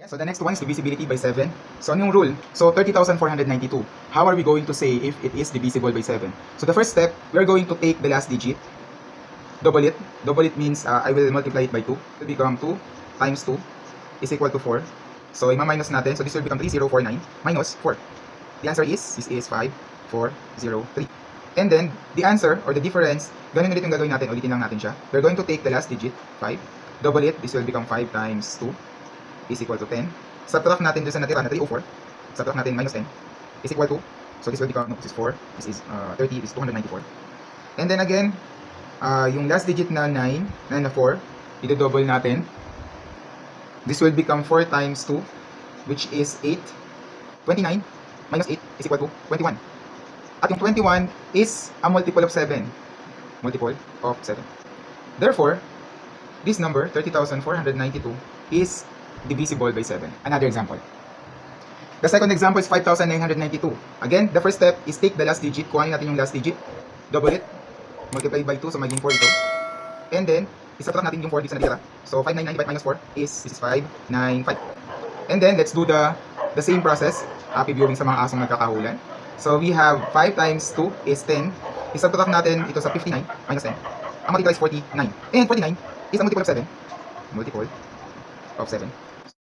So the next one is divisibility by 7. So ano yung rule? So 30,492. How are we going to say if it is divisible by 7? So the first step, we are going to take the last digit, double it. Double it means I will multiply it by 2. It will become 2 times 2 is equal to 4. So ima-minus natin. So this will become 3049 minus 4. The answer is, this is 5403. And then, the answer or the difference, ganun ulit yung gagawin natin. Ulitin lang natin siya. We're going to take the last digit, 5. Double it. This will become 5 times 2 is equal to 10. Subtract natin dun sa natira na 304. Subtract natin minus 10 is equal to, so this will become, no, this is 4. This is 30. This is 294. And then again, yung last digit na 9 na 4, i-double natin. This will become 4 times 2, which is 8. 29 minus 8 is equal to 21. At yung 21 is a multiple of 7. Multiple of 7. Therefore, this number, 30,492, is divisible by 7. Another example. The second example is 5,992. Again, the first step is take the last digit. Kuhanin natin yung last digit. Double it. Multiply by 2, so magiging 4 ito. And then, isubtract natin yung 4 dito sa natira. So, 5,995 minus 4 is 595. And then, let's do the same process. Happy viewing sa mga asong nagkakahulan. So, we have 5 times 2 is 10. Isubtract natin ito sa 59 minus 10. Ang multiply is 49. And 49 is a multiple of 7. Multiple of 7.